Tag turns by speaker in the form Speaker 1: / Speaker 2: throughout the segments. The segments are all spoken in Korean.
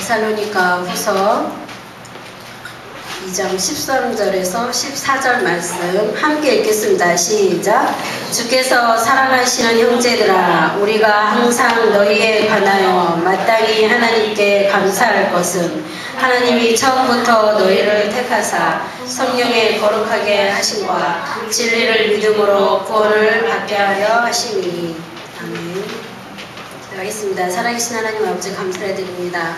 Speaker 1: 데살로니가 후서 2장 13절에서 14절 말씀 함께 읽겠습니다. 시작. 주께서 사랑하시는 형제들아, 우리가 항상 너희에 관하여 마땅히 하나님께 감사할 것은 하나님이 처음부터 너희를 택하사 성령에 거룩하게 하심과 진리를 믿음으로 구원을 받게 하려 하심이니. 아멘. 기도하겠습니다. 살아계신 하나님 아버지 감사드립니다.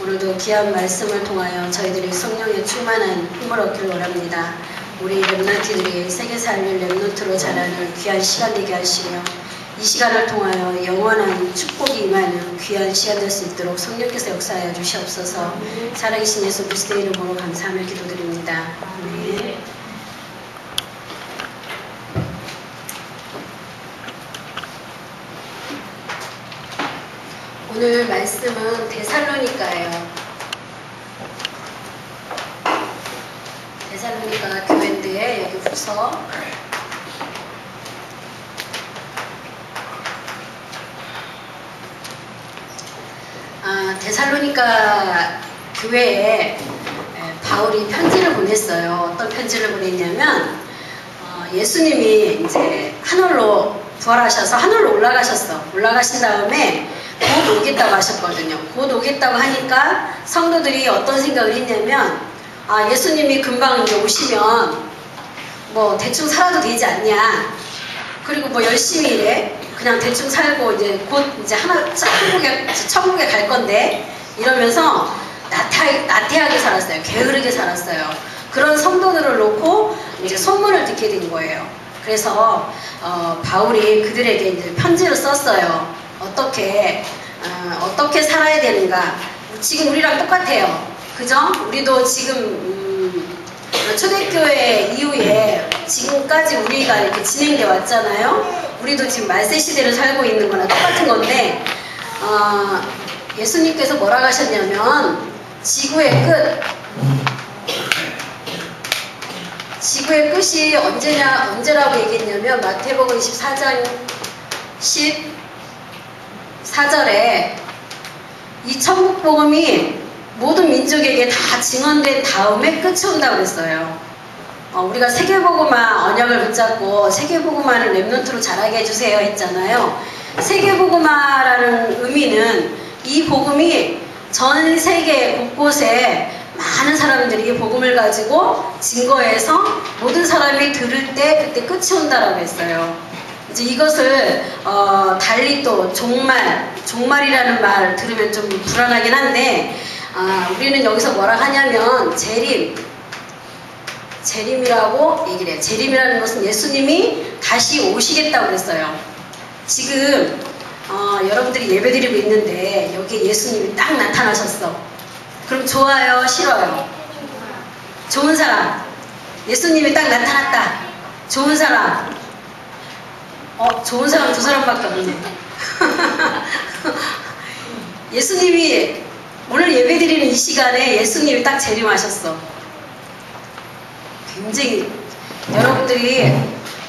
Speaker 1: 오늘도 귀한 말씀을 통하여 저희들이 성령에 충만한 힘을 얻기를 원합니다. 우리 렘넌트들이 세계살릴 렘넌트로 자라는 귀한 시간 되게 하시며 이 시간을 통하여 영원한 축복이 임하는 귀한 시간 될 수 있도록 성령께서 역사하여 주시옵소서. 살아계신 예수 그리스도의 이름으로 감사하며 기도드립니다. 아멘. 오늘 말씀은 데살로니가예요. 데살로니가 교회인데 여기 후서 데살로니가 교회에 바울이 편지를 보냈어요. 어떤 편지를 보냈냐면 예수님이 이제 하늘로 부활하셔서 하늘로 올라가신 다음에 곧 오겠다고 하셨거든요. 곧 오겠다고 하니까 성도들이 어떤 생각을 했냐면 예수님이 금방 이제 오시면 뭐 대충 살아도 되지 않냐, 그리고 뭐 열심히 일해, 그냥 대충 살고 이제 곧 이제 천국에 갈 건데 이러면서 나태하게 살았어요. 게으르게 살았어요. 그런 성도들을 놓고 이제 소문을 듣게 된 거예요. 그래서 바울이 그들에게 이제 편지를 썼어요. 어떻게 살아야 되는가. 지금 우리랑 똑같아요. 그죠? 우리도 지금 초대교회 이후에 지금까지 우리가 이렇게 진행돼 왔잖아요. 우리도 지금 말세 시대를 살고 있는 거나 똑같은 건데 예수님께서 뭐라고 하셨냐면 지구의 끝이 언제라고 얘기했냐면 마태복음 24장 14절에 이 천국 복음이 모든 민족에게 다 증언된 다음에 끝이 온다고 그랬어요. 우리가 세계복음화 언약을 붙잡고 세계복음화를 렘넌트로 자라게 해주세요 했잖아요. 세계복음화라는 의미는 이 복음이 전 세계 곳곳에 많은 사람들이 복음을 가지고 증거해서 모든 사람이 들을 때 그때 끝이 온다라고 했어요. 이제 이것을 달리 또 종말이라는 말 들으면 좀 불안하긴 한데 우리는 여기서 뭐라 하냐면 재림이라고 얘기를 해요. 재림이라는 것은 예수님이 다시 오시겠다고 그랬어요. 지금 여러분들이 예배드리고 있는데 여기에 예수님이 딱 나타나셨어. 그럼 좋아요? 싫어요? 좋은 사람. 예수님이 딱 나타났다. 좋은 사람. 좋은 사람 두 사람밖에 없네. 예수님이 오늘 예배드리는 이 시간에 예수님이 딱 재림하셨어. 굉장히 여러분들이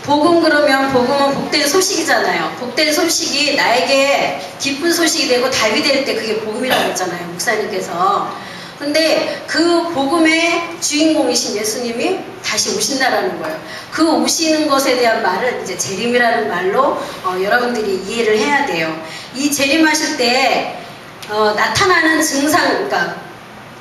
Speaker 1: 복음 그러면 복음은 복된 소식이잖아요. 복된 소식이 나에게 기쁜 소식이 되고 답이 될 때 그게 복음이라고 했잖아요. 목사님께서. 근데 그 복음의 주인공이신 예수님이 다시 오신다라는 거예요. 그 오시는 것에 대한 말을 이제 재림이라는 말로 여러분들이 이해를 해야 돼요. 이 재림하실 때 나타나는 증상, 그러니까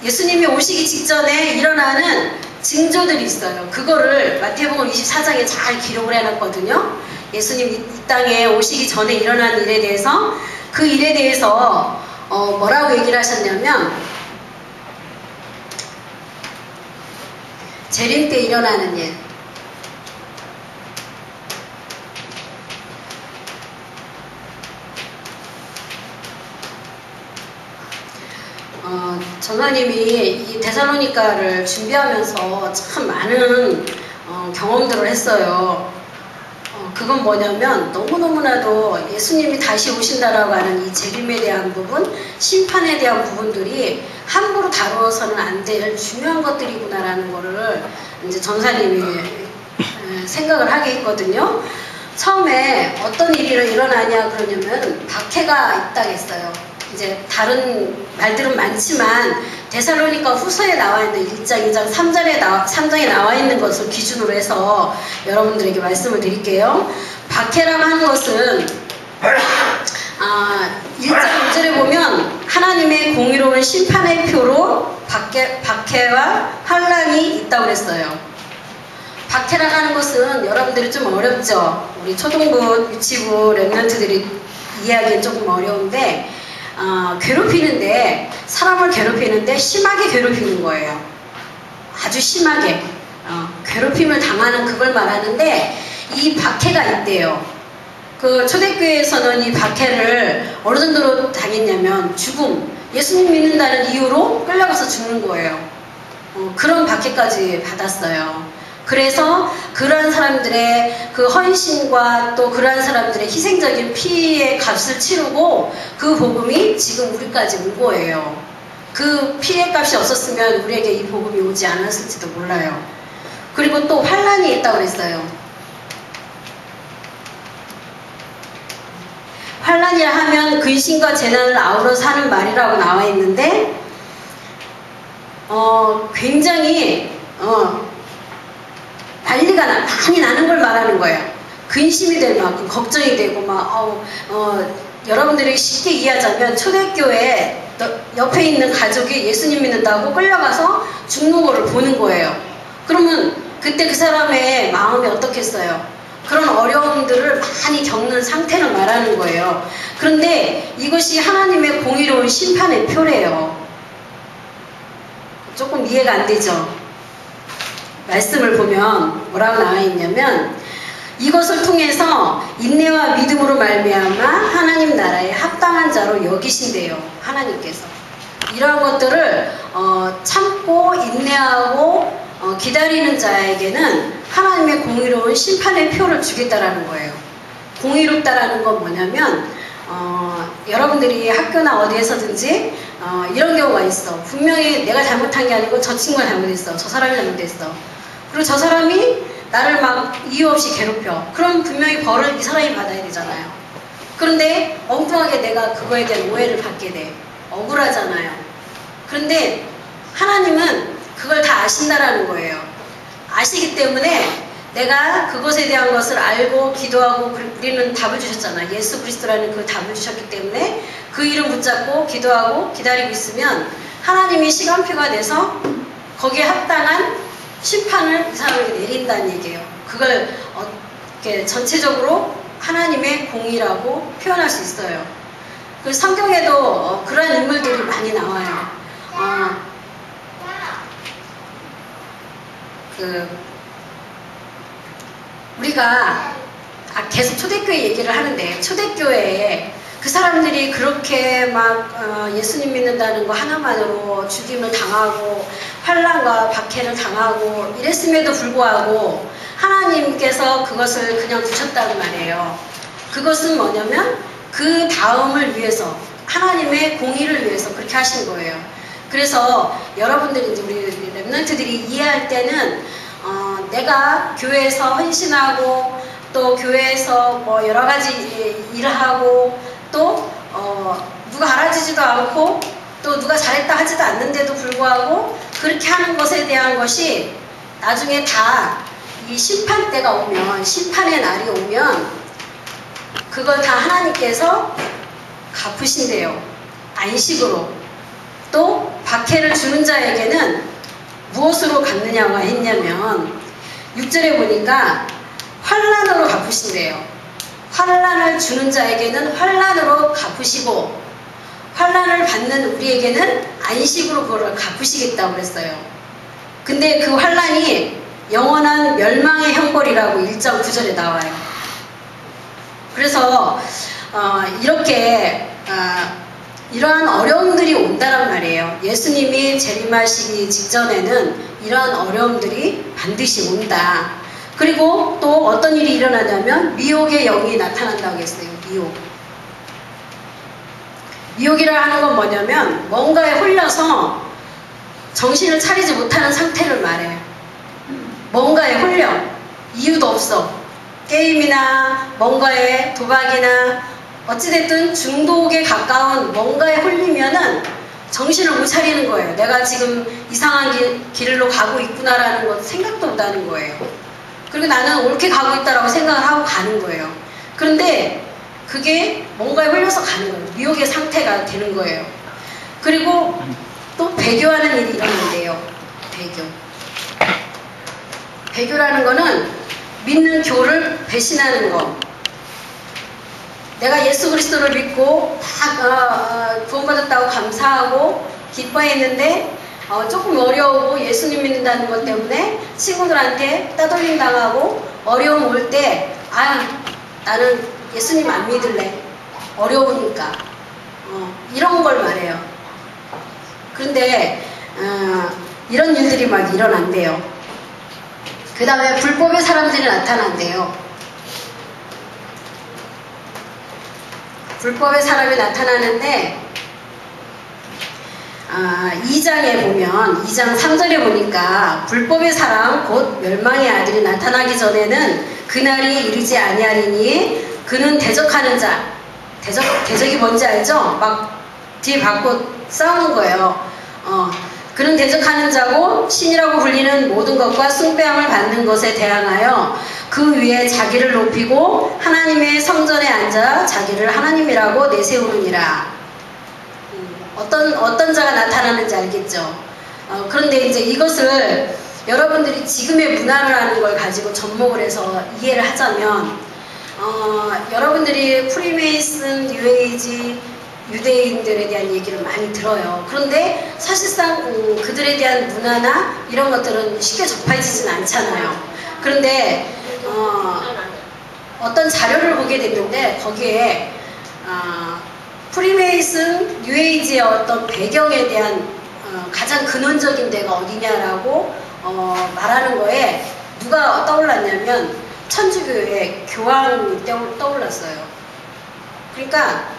Speaker 1: 예수님이 오시기 직전에 일어나는 징조들이 있어요. 그거를 마태복음 24장에 잘 기록을 해놨거든요. 예수님 이 땅에 오시기 전에 일어난 일에 대해서, 그 일에 대해서 뭐라고 얘기를 하셨냐면 재림 때 일어나는 일. 전사님이 이 데살로니가를 준비하면서 참 많은 경험들을 했어요. 그건 뭐냐면 너무너무나도 예수님이 다시 오신다라고 하는 이 재림에 대한 부분, 심판에 대한 부분들이 함부로 다루어서는 안 될 중요한 것들이구나라는 거를 이제 전사님이 생각을 하게 했거든요. 처음에 어떤 일이 일어나냐 그러냐면 박해가 있다고 했어요. 이제 다른 말들은 많지만 데살로니가 후서에 나와 있는 1장, 2장, 3장에 나와 있는 것을 기준으로 해서 여러분들에게 말씀을 드릴게요. 박해라고 하는 것은 1장 1절에 보면 하나님의 공의로운 심판의 표로 박해와 환난이 있다고 그랬어요. 박해라고 하는 것은 여러분들이 좀 어렵죠. 우리 초등부, 유치부, 랩런트들이 이해하기엔 조금 어려운데 괴롭히는데, 사람을 괴롭히는데 심하게 괴롭히는 거예요. 아주 심하게 괴롭힘을 당하는 그걸 말하는데, 이 박해가 있대요. 그 초대교회에서는 이 박해를 어느 정도로 당했냐면 죽음, 예수님 믿는다는 이유로 끌려가서 죽는 거예요. 그런 박해까지 받았어요. 그래서 그러한 사람들의 그 헌신과 또 그러한 사람들의 희생적인 피의 값을 치르고 그 복음이 지금 우리까지 온 거예요. 그 피의 값이 없었으면 우리에게 이 복음이 오지 않았을지도 몰라요. 그리고 또 환난이 있다고 그랬어요. 환난이라 하면 근심과 재난을 아우러서 하는 말이라고 나와 있는데 굉장히 난리가 많이 나는 걸 말하는 거예요. 근심이 될 만큼 걱정이 되고 여러분들이 쉽게 이해하자면 초대교회 옆에 있는 가족이 예수님 믿는다고 끌려가서 죽는 거를 보는 거예요. 그러면 그때 그 사람의 마음이 어떻겠어요? 그런 어려움들을 많이 겪는 상태를 말하는 거예요. 그런데 이것이 하나님의 공의로운 심판의 표래요. 조금 이해가 안 되죠? 말씀을 보면 뭐라고 나와 있냐면, 이것을 통해서 인내와 믿음으로 말미암아 하나님 나라에 합당한 자로 여기신대요. 하나님께서 이러한 것들을 참고 인내하고 기다리는 자에게는 하나님의 공의로운 심판의 표를 주겠다라는 거예요. 공의롭다라는 건 뭐냐면 여러분들이 학교나 어디에서든지 이런 경우가 있어. 분명히 내가 잘못한 게 아니고 저 친구가 잘못했어. 저 사람이 잘못했어. 그리고 저 사람이 나를 막 이유 없이 괴롭혀. 그럼 분명히 벌을 이 사람이 받아야 되잖아요. 그런데 엉뚱하게 내가 그거에 대한 오해를 받게 돼. 억울하잖아요. 그런데 하나님은 그걸 다 아신다라는 거예요. 아시기 때문에 내가 그것에 대한 것을 알고 기도하고, 우리는 답을 주셨잖아요. 예수 그리스도라는 그 답을 주셨기 때문에 그 이름 붙잡고 기도하고 기다리고 있으면 하나님이 시간표가 돼서 거기에 합당한 심판을 이 사람에게 내린다는 얘기예요. 그걸 이렇게 전체적으로 하나님의 공의라고 표현할 수 있어요. 그 성경에도 그러한 인물들이 많이 나와요. 우리가 계속 초대교회 얘기를 하는데, 초대교회에 그 사람들이 그렇게 막 예수님 믿는다는 거 하나만으로 죽임을 당하고 환난과 박해를 당하고 이랬음에도 불구하고 하나님께서 그것을 그냥 두셨다는 말이에요. 그것은 뭐냐면 그 다음을 위해서, 하나님의 공의를 위해서 그렇게 하신 거예요. 그래서 여러분들이, 이제 우리 랩런트들이 이해할 때는 내가 교회에서 헌신하고 또 교회에서 뭐 여러 가지 일을 하고 또 누가 알아주지도 않고 또 누가 잘했다 하지도 않는데도 불구하고 그렇게 하는 것에 대한 것이 나중에 다 이 심판 때가 오면, 심판의 날이 오면 그걸 다 하나님께서 갚으신대요. 안식으로. 또 박해를 주는 자에게는 무엇으로 갚느냐고 했냐면 6절에 보니까 환난으로 갚으신대요. 환난을 주는 자에게는 환난으로 갚으시고 환난을 받는 우리에게는 안식으로 그걸 갚으시겠다고 그랬어요. 근데 그 환난이 영원한 멸망의 형벌이라고 1장 9절에 나와요. 그래서 이렇게 이러한 어려움들이 온다란 말이에요. 예수님이 재림하시기 직전에는 이러한 어려움들이 반드시 온다. 그리고 또 어떤 일이 일어나냐면 미혹의 영이 나타난다고 했어요. 미혹이라 하는 건 뭐냐면 뭔가에 홀려서 정신을 차리지 못하는 상태를 말해요. 뭔가에 홀려. 이유도 없어. 게임이나 뭔가에 도박이나 어찌됐든 중독에 가까운 뭔가에 홀리면은 정신을 못 차리는 거예요. 내가 지금 이상한 길로 가고 있구나라는 것 생각도 못 하는 거예요. 그리고 나는 옳게 가고 있다라고 생각을 하고 가는 거예요. 그런데 그게 뭔가에 홀려서 가는 거예요. 미혹의 상태가 되는 거예요. 그리고 또 배교하는 일이 일어난대요. 배교라는 거는 믿는 교를 배신하는 거. 내가 예수 그리스도를 믿고 다 구원받았다고 감사하고 기뻐했는데 조금 어려우고 예수님 믿는다는 것 때문에 친구들한테 따돌림 당하고 어려움 올 때 나는 예수님 안 믿을래. 어려우니까. 이런 걸 말해요. 그런데 이런 일들이 막 일어난대요. 그 다음에 불법의 사람들이 나타난대요. 불법의 사람이 나타나는데 2장에 보면 2장 3절에 보니까 불법의 사람 곧 멸망의 아들이 나타나기 전에는 그날이 이르지 아니하리니 그는 대적하는 자. 대적이 뭔지 알죠? 막 뒤에 받고 싸우는 거예요. 그는 대적하는 자고 신이라고 불리는 모든 것과 숭배함을 받는 것에 대항하여 그 위에 자기를 높이고 하나님의 성전에 앉아 자기를 하나님이라고 내세우느니라. 어떤 자가 나타나는지 알겠죠? 그런데 이제 이것을 여러분들이 지금의 문화를 하는 걸 가지고 접목을 해서 이해를 하자면 여러분들이 프리메이슨, 뉴에이지, 유대인들에 대한 얘기를 많이 들어요. 그런데 사실상 그들에 대한 문화나 이런 것들은 쉽게 접해지진 않잖아요. 그런데 어떤 자료를 보게 됐는데 거기에 프리메이슨, 뉴에이지의 어떤 배경에 대한 가장 근원적인 데가 어디냐라고 말하는 거에 누가 떠올랐냐면 천주교의 교황이 떠올랐어요. 그러니까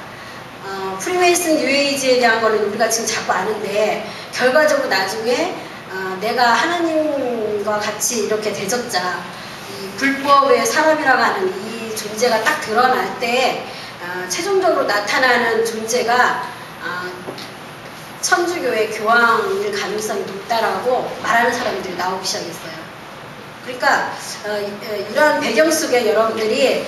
Speaker 1: 프리메이슨 뉴에이지에 대한 거는 우리가 지금 자꾸 아는데 결과적으로 나중에 내가 하나님과 같이 이렇게 대적자, 이 불법의 사람이라고 하는 이 존재가 딱 드러날 때 최종적으로 나타나는 존재가 천주교의 교황일 가능성이 높다라고 말하는 사람들이 나오기 시작했어요. 그러니까 이러한 배경 속에 여러분들이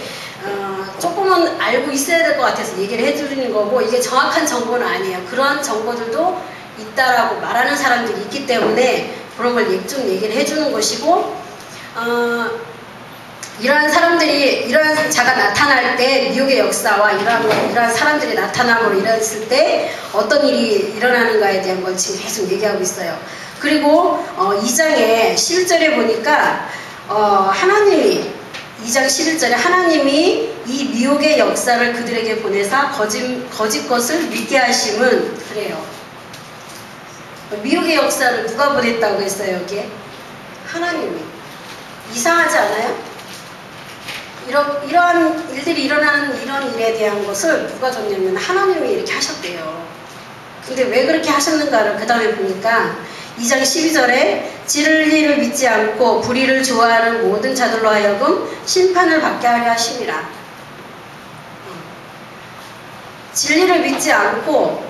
Speaker 1: 조금은 알고 있어야 될 것 같아서 얘기를 해드리는 거고, 이게 정확한 정보는 아니에요. 그런 정보들도 있다라고 말하는 사람들이 있기 때문에 그런 걸 좀 얘기를 해주는 것이고, 이러한 사람들이, 이러한 자가 나타날 때 미혹의 역사와 이러한 사람들이 나타남으로 일어났을 때 어떤 일이 일어나는가에 대한 걸 지금 계속 얘기하고 있어요. 그리고 2장에 11절에 보니까 하나님이 2장 11절에 하나님이 이 미혹의 역사를 그들에게 보내사 거짓 것을 믿게 하심은, 그래요. 미혹의 역사를 누가 보냈다고 했어요, 여기에? 하나님이. 이상하지 않아요? 이러한 일들이 일어나는 이런 일에 대한 것을 누가 줬냐면 하나님이 이렇게 하셨대요. 근데 왜 그렇게 하셨는가를 그 다음에 보니까 2장 12절에 진리를 믿지 않고 불의를 좋아하는 모든 자들로 하여금 심판을 받게 하려 하심이라. 진리를 믿지 않고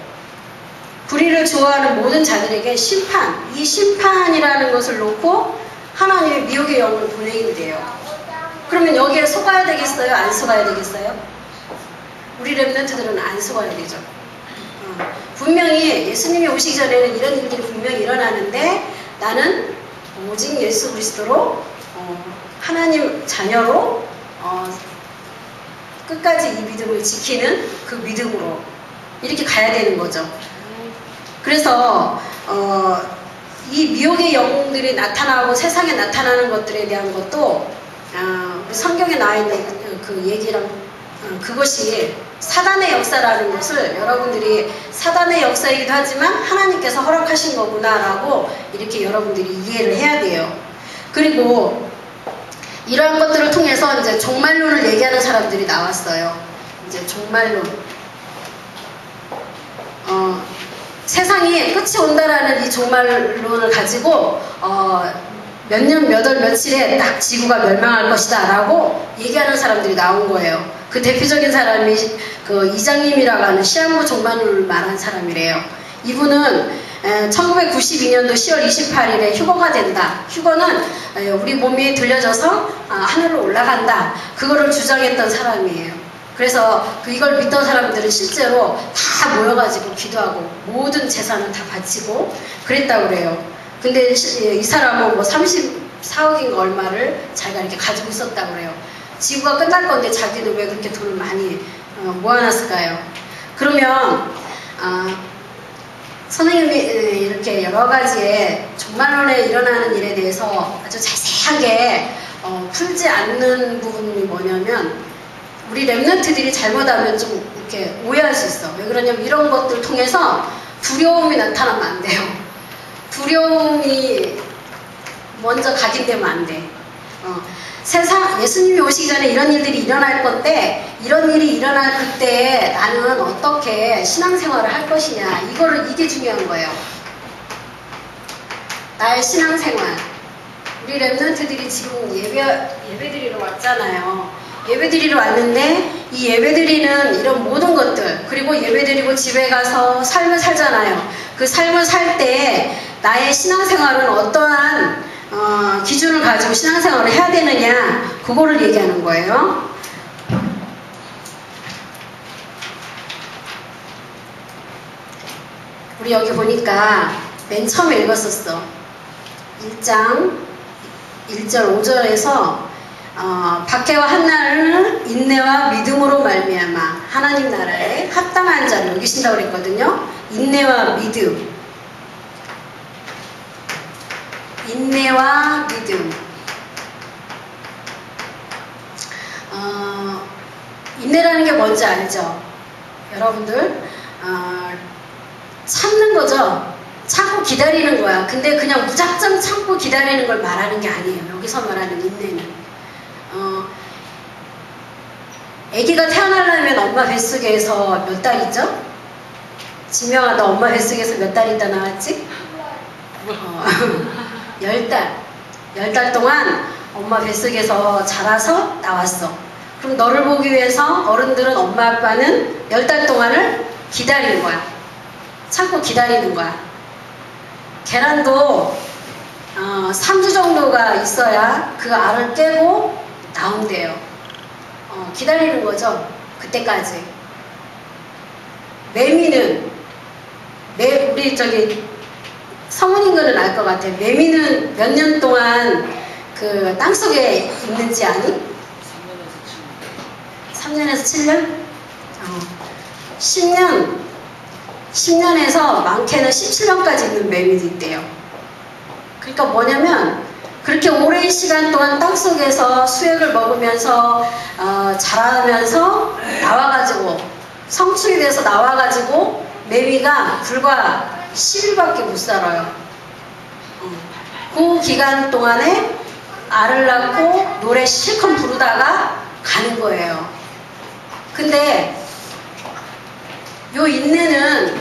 Speaker 1: 불의를 좋아하는 모든 자들에게 심판, 이 심판이라는 것을 놓고 하나님의 미혹의 영을 보내긴대요. 그러면 여기에 속아야 되겠어요? 안 속아야 되겠어요? 우리 렘넌트들은 안 속아야 되죠. 분명히 예수님이 오시기 전에는 이런 일들이 분명히 일어나는데 나는 오직 예수 그리스도로 하나님 자녀로 끝까지 이 믿음을 지키는 그 믿음으로 이렇게 가야 되는 거죠. 그래서 이 미혹의 영웅들이 나타나고 세상에 나타나는 것들에 대한 것도 성경에 나와 있는 그 얘기랑 그것이 사단의 역사라는 것을 여러분들이 사단의 역사이기도 하지만 하나님께서 허락하신 거구나라고 이렇게 여러분들이 이해를 해야 돼요. 그리고 이러한 것들을 통해서 이제 종말론을 얘기하는 사람들이 나왔어요. 이제 종말론. 세상이 끝이 온다라는 이 종말론을 가지고 몇 년, 몇 월, 며칠에 딱 지구가 멸망할 것이다 라고 얘기하는 사람들이 나온 거예요. 그 대표적인 사람이 그 이장님이라고 하는 시한부 종반을 말한 사람이래요. 이분은 1992년도 10월 28일에 휴거가 된다. 휴거는 우리 몸이 들려져서 하늘로 올라간다. 그거를 주장했던 사람이에요. 그래서 이걸 믿던 사람들은 실제로 다 모여가지고 기도하고 모든 재산을 다 바치고 그랬다고 그래요. 근데 이 사람은 뭐 34억인가 얼마를 자기가 이렇게 가지고 있었다고 그래요. 지구가 끝날 건데 자기는 왜 그렇게 돈을 많이 모아놨을까요? 그러면 선생님이 이렇게 여러 가지의 종말론에 일어나는 일에 대해서 아주 자세하게 풀지 않는 부분이 뭐냐면 우리 랩런트들이 잘못하면 좀 이렇게 오해할 수 있어. 왜 그러냐면 이런 것들 통해서 두려움이 나타나면 안 돼요. 두려움이 먼저 각인되면 안 돼. 예수님이 오시기 전에 이런 일들이 일어날 건데 이런 일이 일어날 그때 나는 어떻게 신앙생활을 할 것이냐 이게 중요한 거예요. 나의 신앙생활. 우리 랩런트들이 지금 예배드리러 왔잖아요. 예배드리러 왔는데 이 예배드리는 이런 모든 것들 그리고 예배드리고 집에 가서 삶을 살잖아요. 그 삶을 살 때 나의 신앙생활은 어떠한 기준을 가지고 신앙생활을 해야 되느냐 그거를 얘기하는 거예요. 우리 여기 보니까 맨 처음에 읽었었어. 1장 1절 5절에서 박해와 한나를 인내와 믿음으로 말미암아 하나님 나라에 합당한 자를 여기신다고 그랬거든요. 인내와 믿음. 인내와 믿음. 인내라는 게 뭔지 알죠? 여러분들 참는 거죠. 참고 기다리는 거야. 근데 그냥 무작정 참고 기다리는 걸 말하는 게 아니에요. 여기서 말하는 인내는 아기가 태어나려면 엄마 뱃속에서 몇 달이죠? 지명아, 너 엄마 뱃속에서 몇 달 있다 나왔지? 10달. 10달 동안 엄마 뱃속에서 자라서 나왔어. 그럼 너를 보기 위해서 어른들은 엄마 아빠는 10달 동안을 기다리는 거야. 참고 기다리는 거야. 계란도 3주 정도가 있어야 그 알을 깨고 나온대요. 기다리는 거죠. 그때까지. 매미는 우리 저기 성훈인거는 알 것 같아. 매미는 몇 년 동안 그 땅속에 있는지 아니? 3년에서 7년? 10년에서 많게는 17년까지 있는 매미도 있대요. 그러니까 뭐냐면 그렇게 오랜 시간 동안 땅속에서 수액을 먹으면서 자라면서 나와가지고 성충이 돼서 나와가지고 매미가 불과 10일밖에 못 살아요. 그 기간 동안에 알을 낳고 노래 실컷 부르다가 가는 거예요. 근데 요 인내는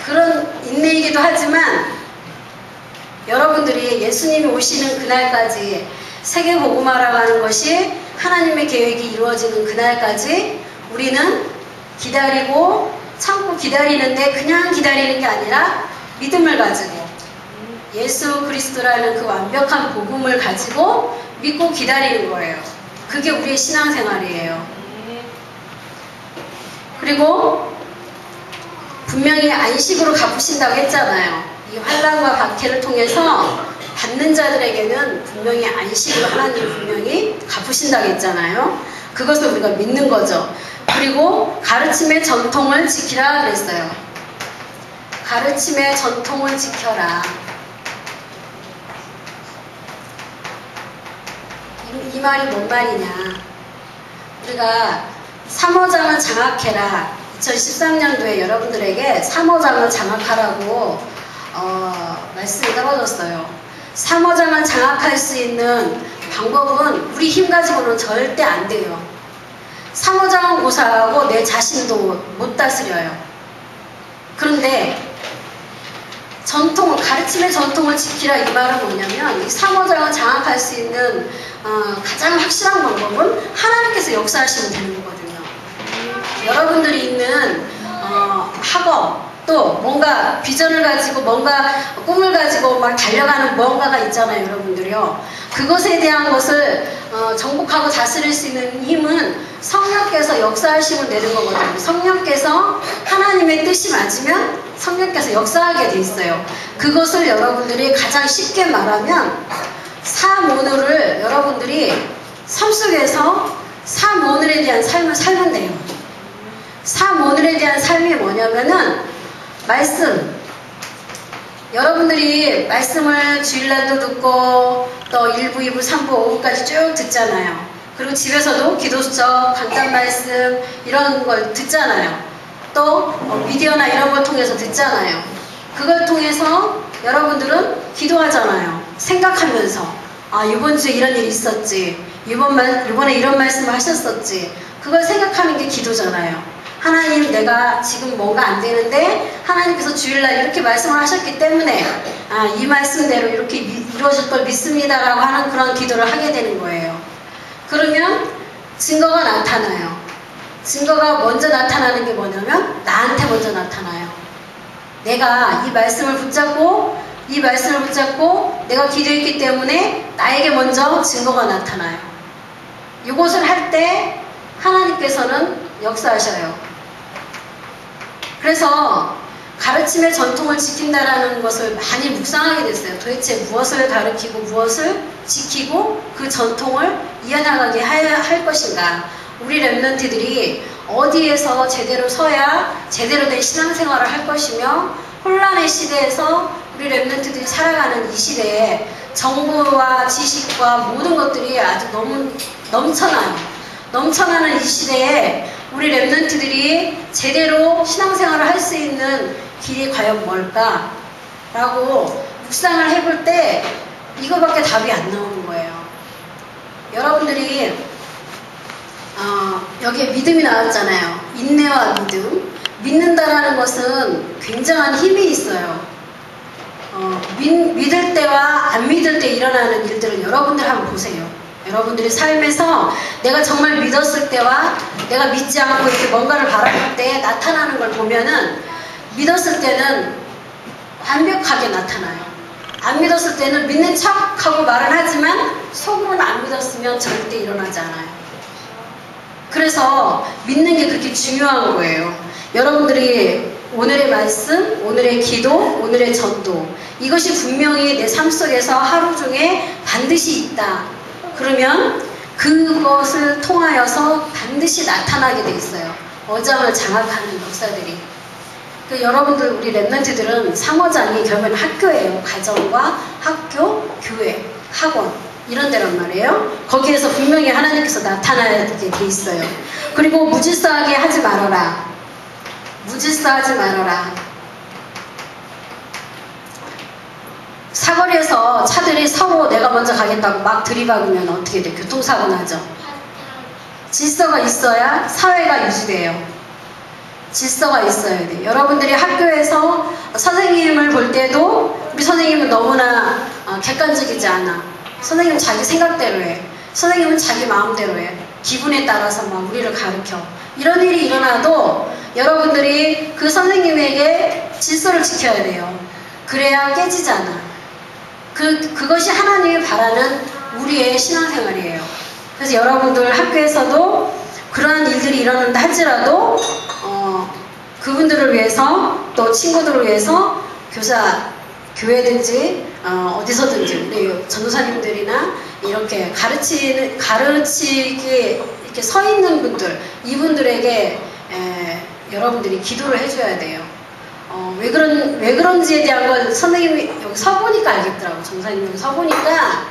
Speaker 1: 그런 인내이기도 하지만 여러분들이 예수님이 오시는 그날까지 세계복음화라고 하는 것이 하나님의 계획이 이루어지는 그날까지 우리는 기다리고 참고 기다리는데 그냥 기다리는 게 아니라 믿음을 가지고 예수 그리스도라는 그 완벽한 복음을 가지고 믿고 기다리는 거예요. 그게 우리의 신앙생활이에요. 그리고 분명히 안식으로 갚으신다고 했잖아요. 이 환난과 박해를 통해서 받는 자들에게는 분명히 안식으로 하나님 분명히 갚으신다고 했잖아요. 그것을 우리가 믿는 거죠. 그리고 가르침의 전통을 지키라 그랬어요. 가르침의 전통을 지켜라. 이 말이 뭔 말이냐. 우리가 3호장을 장악해라. 2013년도에 여러분들에게 3호장을 장악하라고 말씀이 떨어졌어요. 3호장을 장악할 수 있는 방법은 우리 힘 가지고는 절대 안 돼요. 3호장은 고사하고 내 자신도 못 다스려요. 그런데 가르침의 전통을 지키라 이 말은 뭐냐면 이 3호장을 장악할 수 있는 가장 확실한 방법은 하나님께서 역사하시면 되는 거거든요. 여러분들이 있는 학업, 또 뭔가 비전을 가지고 뭔가 꿈을 가지고 막 달려가는 뭔가가 있잖아요, 여러분들이요. 그것에 대한 것을 정복하고 다스릴 수 있는 힘은 성령께서 역사하심을 내는 거거든요. 성령께서 하나님의 뜻이 맞으면 성령께서 역사하게 돼 있어요. 그것을 여러분들이 가장 쉽게 말하면 사모늘을 여러분들이 삶 속에서 사모늘에 대한 삶을 살면 돼요. 사모늘에 대한 삶이 뭐냐면은 말씀. 여러분들이 말씀을 주일날도 듣고 또 1부, 2부, 3부, 5부까지 쭉 듣잖아요. 그리고 집에서도 기도수첩, 강단 말씀 이런 걸 듣잖아요. 또 미디어나 이런 걸 통해서 듣잖아요. 그걸 통해서 여러분들은 기도하잖아요. 생각하면서 이번 주에 이런 일이 있었지. 이번에 이런 말씀을 하셨었지. 그걸 생각하는 게 기도잖아요. 하나님, 내가 지금 뭔가 안 되는데 하나님께서 주일날 이렇게 말씀을 하셨기 때문에 이 말씀대로 이렇게 이루어질 걸 믿습니다라고 하는 그런 기도를 하게 되는 거예요. 그러면 증거가 나타나요. 증거가 먼저 나타나는 게 뭐냐면 나한테 먼저 나타나요. 내가 이 말씀을 붙잡고 내가 기도했기 때문에 나에게 먼저 증거가 나타나요. 이것을 할 때 하나님께서는 역사하셔요. 그래서 가르침의 전통을 지킨다라는 것을 많이 묵상하게 됐어요. 도대체 무엇을 가르치고 무엇을 지키고 그 전통을 이어나가게 할 것인가. 우리 랩런트들이 어디에서 제대로 서야 제대로 된 신앙생활을 할 것이며, 혼란의 시대에서 우리 랩런트들이 살아가는 이 시대에 정보와 지식과 모든 것들이 아주 너무 넘쳐나는 이 시대에 우리 랩런트들이 제대로 신앙생활을 할 수 있는 길이 과연 뭘까? 라고 묵상을 해볼 때 이거밖에 답이 안 나오는 거예요. 여러분들이 여기에 믿음이 나왔잖아요. 인내와 믿음. 믿는다라는 것은 굉장한 힘이 있어요. 믿을 때와 안 믿을 때 일어나는 일들을 여러분들 한번 보세요. 여러분들이 삶에서 내가 정말 믿었을 때와 내가 믿지 않고 이렇게 뭔가를 바라볼 때 나타나는 걸 보면은, 믿었을 때는 완벽하게 나타나요. 안 믿었을 때는 믿는 척하고 말은 하지만 속으로는 안 믿었으면 절대 일어나지 않아요. 그래서 믿는 게 그렇게 중요한 거예요. 여러분들이 오늘의 말씀, 오늘의 기도, 오늘의 전도, 이것이 분명히 내 삶 속에서 하루 중에 반드시 있다. 그러면 그것을 통하여서 반드시 나타나게 돼 있어요. 어장을 장악하는 역사들이. 여러분들, 우리 랩런트들은 상어장이 결국은 학교예요. 가정과 학교, 교회, 학원 이런 데란 말이에요. 거기에서 분명히 하나님께서 나타나게 돼 있어요. 그리고 무질서하게 하지 말아라. 무질서하지 말아라. 사거리에서 차들이 서로 내가 먼저 가겠다고 막 들이박으면 어떻게 돼? 교통사고 나죠. 질서가 있어야 사회가 유지돼요. 질서가 있어야 돼. 여러분들이 학교에서 선생님을 볼 때도 우리 선생님은 너무나 객관적이지 않아. 선생님은 자기 생각대로 해. 선생님은 자기 마음대로 해. 기분에 따라서 막 우리를 가르쳐. 이런 일이 일어나도 여러분들이 그 선생님에게 질서를 지켜야 돼요. 그래야 깨지지 않아. 그것이 하나님이 바라는 우리의 신앙생활이에요. 그래서 여러분들 학교에서도 그러한 일들이 일어난다 할지라도 그분들을 위해서, 또 친구들을 위해서 교사, 교회든지 어디서든지 우리 전도사님들이나 이렇게 가르치기에 이렇게 서 있는 분들, 이분들에게 여러분들이 기도를 해줘야 돼요. 왜 그런지에 대한 건 선생님이 여기 서보니까 알겠더라고. 전사님이 여기 서보니까,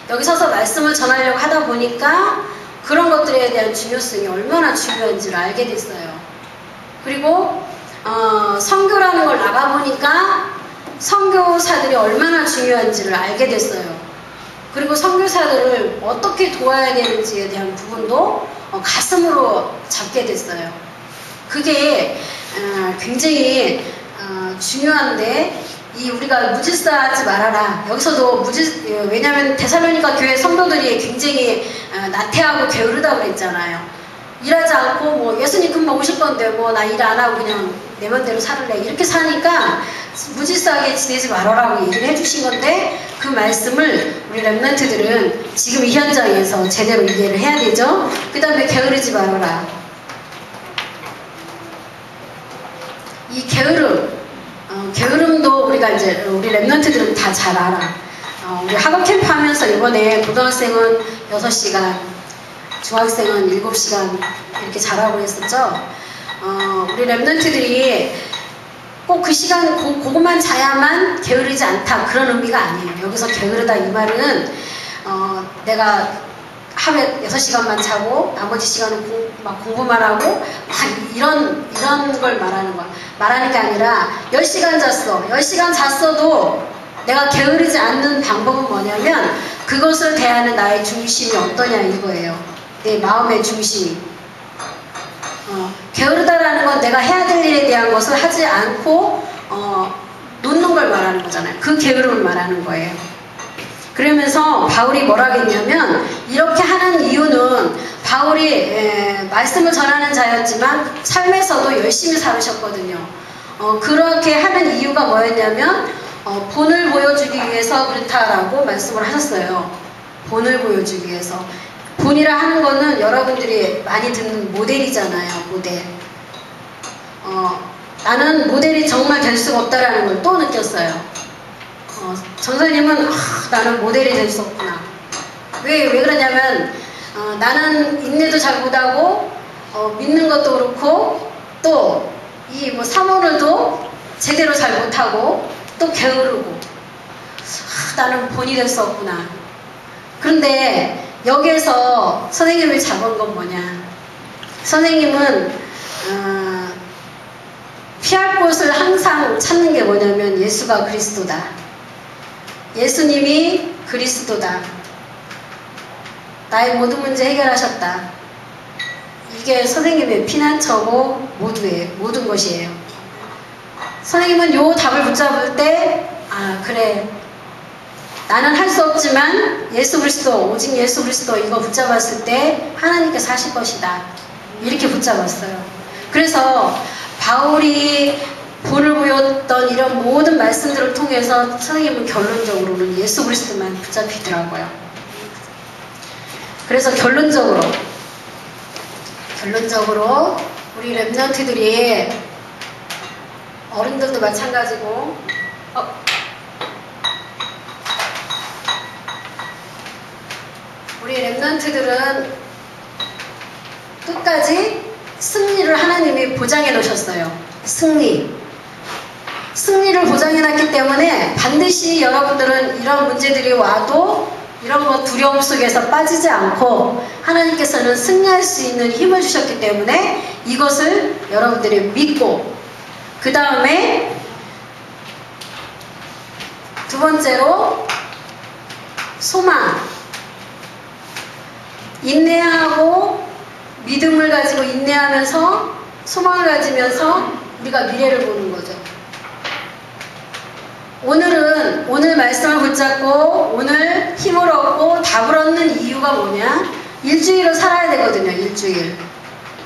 Speaker 1: 여기 서서 말씀을 전하려고 하다 보니까 그런 것들에 대한 중요성이 얼마나 중요한지를 알게 됐어요. 그리고 선교라는 걸 나가보니까 선교사들이 얼마나 중요한지를 알게 됐어요. 그리고 선교사들을 어떻게 도와야 되는지에 대한 부분도 가슴으로 잡게 됐어요. 그게 굉장히 중요한데, 우리가 무질서하지 말아라. 여기서도 왜냐면 데살로니가 교회 성도들이 굉장히 나태하고 게으르다고 그랬잖아요. 일하지 않고 뭐 예수님 금방 오실 건데 뭐 나 일 안 하고 그냥 내 맘대로 살을래 이렇게 사니까 무질서하게 지내지 말아라고 얘기를 해주신 건데 그 말씀을 우리 랩런트들은 지금 이 현장에서 제대로 이해를 해야 되죠. 그 다음에 게으르지 말아라. 이 게으름도 우리가 이제 우리 랩런트들은 다 잘 알아. 우리 학업 캠프 하면서 이번에 고등학생은 6시간, 중학생은 7시간 이렇게 자라고 했었죠. 우리 랩런트들이 꼭 그 시간 그것만 자야만 게으르지 않다 그런 의미가 아니에요. 여기서 게으르다 이 말은 내가 하루에 6시간만 자고 나머지 시간은 막 공부만 하고 막 이런 걸 말하는 게 아니라 10시간 잤어. 10시간 잤어도 내가 게으르지 않는 방법은 뭐냐면 그것을 대하는 나의 중심이 어떠냐 이거예요. 내 마음의 중심이. 게으르다라는 건 내가 해야 될 일에 대한 것을 하지 않고 놓는 걸 말하는 거잖아요. 그 게으름을 말하는 거예요. 그러면서 바울이 뭐라고 했냐면 이렇게 하는 이유는 바울이 말씀을 전하는 자였지만 삶에서도 열심히 살으셨거든요. 그렇게 하는 이유가 뭐였냐면 본을 보여주기 위해서 그렇다라고 말씀을 하셨어요. 본을 보여주기 위해서. 본이라 하는 거는 여러분들이 많이 듣는 모델이잖아요. 모델. 나는 모델이 정말 될 수가 없다라는 걸 또 느꼈어요. 전사님은 나는 모델이 될 수 없구나. 왜 그러냐면 나는 인내도 잘 못하고 믿는 것도 그렇고 또 이 뭐 사모를도 제대로 잘 못하고 또 게으르고 나는 본이 될 수 없구나. 그런데 여기에서 선생님이 잡은 건 뭐냐? 선생님은 피할 곳을 항상 찾는 게 뭐냐면 예수가 그리스도다. 예수님이 그리스도다. 나의 모든 문제 해결하셨다. 이게 선생님의 피난처고 모든 것이에요. 선생님은 요 답을 붙잡을 때 그래 나는 할 수 없지만 예수 그리스도 오직 예수 그리스도 이거 붙잡았을 때 하나님께서 하실 것이다. 이렇게 붙잡았어요. 그래서 바울이 본을 보였던 이런 모든 말씀들을 통해서 선생님은 결론적으로는 예수 그리스도만 붙잡히더라고요. 그래서 결론적으로 우리 랩런트들이 어른들도 마찬가지고 우리 랩런트들은 끝까지 승리를 하나님이 보장해 놓으셨어요. 승리를 보장해 놨기 때문에 반드시 여러분들은 이런 문제들이 와도 이런 거 두려움 속에서 빠지지 않고 하나님께서는 승리할 수 있는 힘을 주셨기 때문에 이것을 여러분들이 믿고 그 다음에 두 번째로 소망, 인내하고 믿음을 가지고 인내하면서 소망을 가지면서 우리가 미래를 보는 거죠. 오늘 말씀을 붙잡고 오늘 힘을 얻고 답을 얻는 이유가 뭐냐? 일주일을 살아야 되거든요. 일주일.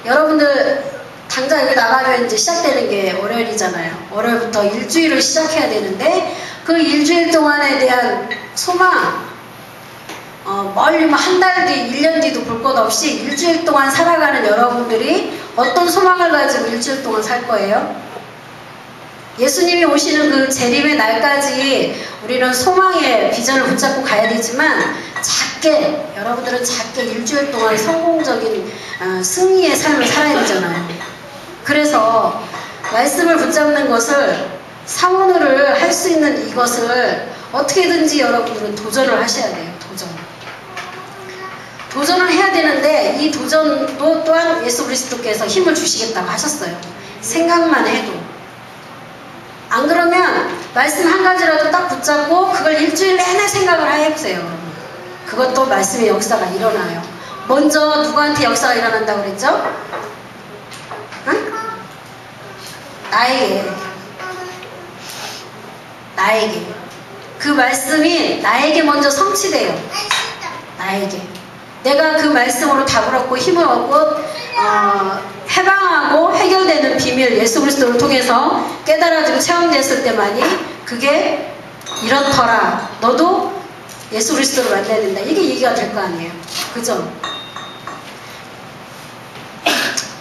Speaker 1: 여러분들 당장 여기 나가면 이제 시작되는 게 월요일이잖아요. 월요일부터 일주일을 시작해야 되는데 그 일주일 동안에 대한 소망 멀리 한 달 뒤, 1년 뒤도 볼 것 없이 일주일 동안 살아가는 여러분들이 어떤 소망을 가지고 일주일 동안 살 거예요? 예수님이 오시는 그 재림의 날까지 우리는 소망의 비전을 붙잡고 가야 되지만 여러분들은 작게 일주일 동안 성공적인 승리의 삶을 살아야 되잖아요. 그래서 말씀을 붙잡는 것을 사모를 할 수 있는 이것을 어떻게든지 여러분들은 도전을 하셔야 돼요. 도전을 해야 되는데 이 도전도 또한 예수 그리스도께서 힘을 주시겠다고 하셨어요. 생각만 해도. 안 그러면 말씀 한 가지라도 딱 붙잡고 그걸 일주일 내내 생각을 해보세요. 그것도 말씀의 역사가 일어나요. 먼저 누구한테 역사가 일어난다고 그랬죠? 응? 나에게. 그 말씀이 나에게 먼저 성취돼요. 나에게. 내가 그 말씀으로 답을 얻고 힘을 얻고 해방하고 해결되는 비밀 예수 그리스도를 통해서 깨달아지고 체험됐을 때만이 그게 이렇더라. 너도 예수 그리스도를 만나야 된다. 이게 얘기가 될 거 아니에요. 그죠?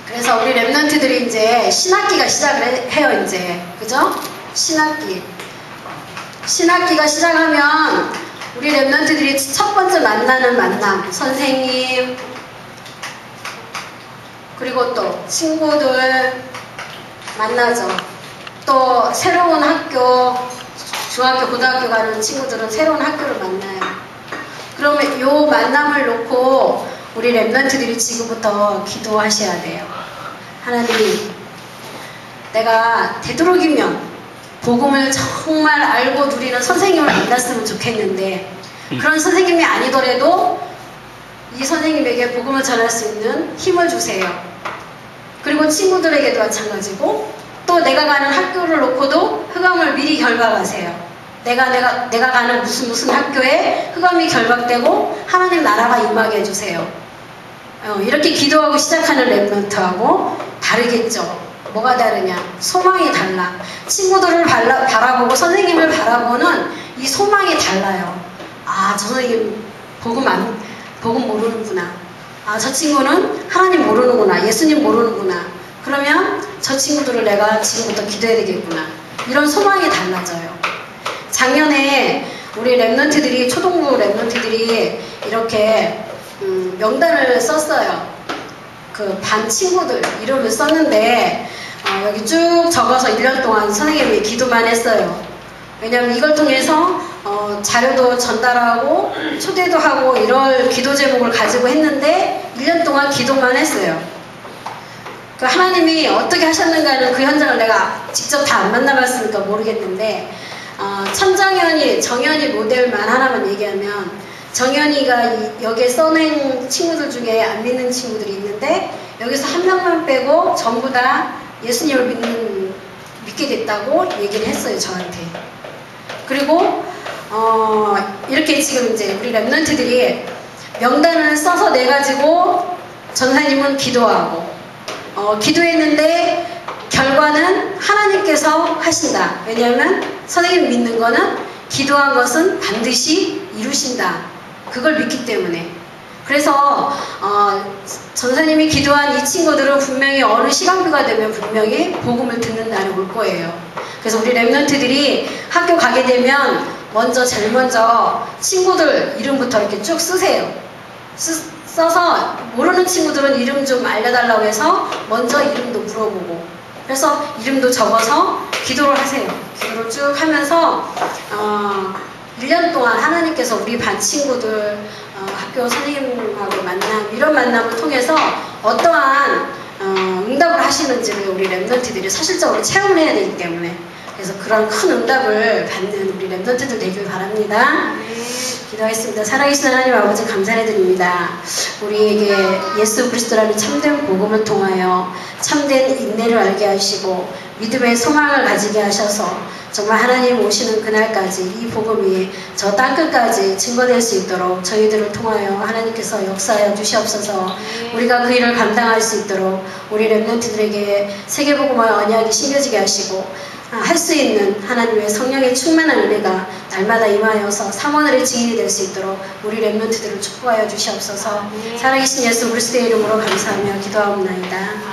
Speaker 1: 그래서 우리 랩런트들이 이제 신학기가 시작을 해요. 이제 그죠? 신학기가 시작하면 우리 랩런트들이 첫 번째 만나는 만남, 선생님, 그리고 또 친구들 만나죠. 또 새로운 학교, 중학교, 고등학교 가는 친구들은 새로운 학교를 만나요. 그러면 이 만남을 놓고 우리 랩런트들이 지금부터 기도하셔야 돼요. 하나님, 내가 되도록이면 복음을 정말 알고 누리는 선생님을 만났으면 좋겠는데 그런 선생님이 아니더라도 이 선생님에게 복음을 전할 수 있는 힘을 주세요. 그리고 친구들에게도 마찬가지고 또 내가 가는 학교를 놓고도 흑암을 미리 결박하세요. 내가 가는 무슨 학교에 흑암이 결박되고 하나님 나라가 임하게 해주세요. 이렇게 기도하고 시작하는 랩런트하고 다르겠죠. 뭐가 다르냐? 소망이 달라. 친구들을 바라보고 선생님을 바라보는 이 소망이 달라요. 아, 저 선생님 복음 모르는구나. 아, 저 친구는 하나님 모르는구나. 예수님 모르는구나. 그러면 저 친구들을 내가 지금부터 기도해야 되겠구나. 이런 소망이 달라져요. 작년에 우리 랩런트들이, 초등부 랩런트들이 이렇게 명단을 썼어요. 그 반 친구들 이름을 썼는데 여기 쭉 적어서 1년 동안 선생님이 기도만 했어요. 왜냐하면 이걸 통해서 자료도 전달하고 초대도 하고 이럴 기도 제목을 가지고 했는데 1년 동안 기도만 했어요. 그 하나님이 어떻게 하셨는가는 그 현장을 내가 직접 다 안 만나봤으니까 모르겠는데 정연이 모델만 하나만 얘기하면 정연이가 여기에 써낸 친구들 중에 안 믿는 친구들이 있는데 여기서 한 명만 빼고 전부 다 예수님을 믿게 됐다고 얘기를 했어요, 저한테. 그리고 이렇게 지금 이제 우리 랩런트들이 명단을 써서 내가지고 전사님은 기도하고 기도했는데 결과는 하나님께서 하신다. 왜냐하면 선생님 믿는 거는 기도한 것은 반드시 이루신다. 그걸 믿기 때문에. 그래서 전사님이 기도한 이 친구들은 분명히 어느 시간표가 되면 분명히 복음을 듣는 날이 올 거예요. 그래서 우리 랩런트들이 학교 가게 되면 제일 먼저 친구들 이름부터 이렇게 쭉 쓰세요. 써서 모르는 친구들은 이름 좀 알려달라고 해서 먼저 이름도 물어보고, 그래서 이름도 적어서 기도를 하세요. 기도를 쭉 하면서 1년 동안 하나님께서 우리 반 친구들 학교 선생님하고 이런 만남을 통해서 어떠한 응답을 하시는지를 우리 랩런트들이 사실적으로 체험을 해야 되기 때문에, 그래서 그런 큰 응답을 받는 우리 랩런트들 되길 바랍니다. 기도하겠습니다. 살아계신 하나님 아버지 감사드립니다. 우리에게 예수 그리스도라는 참된 복음을 통하여 참된 인내를 알게 하시고 믿음의 소망을 가지게 하셔서 정말 하나님 오시는 그날까지 이 복음이 저 땅끝까지 증거될 수 있도록 저희들을 통하여 하나님께서 역사하여 주시옵소서. 우리가 그 일을 감당할 수 있도록 우리 랩런트들에게 세계복음화의 언약이 심겨지게 하시고 할 수 있는 하나님의 성령의 충만한 은혜가 날마다 임하여서 삼원을의 증인이 될 수 있도록 우리 랩런트들을 축복하여 주시옵소서. 살아계신 예수 그리스도의 이름으로 감사하며 기도하옵나이다.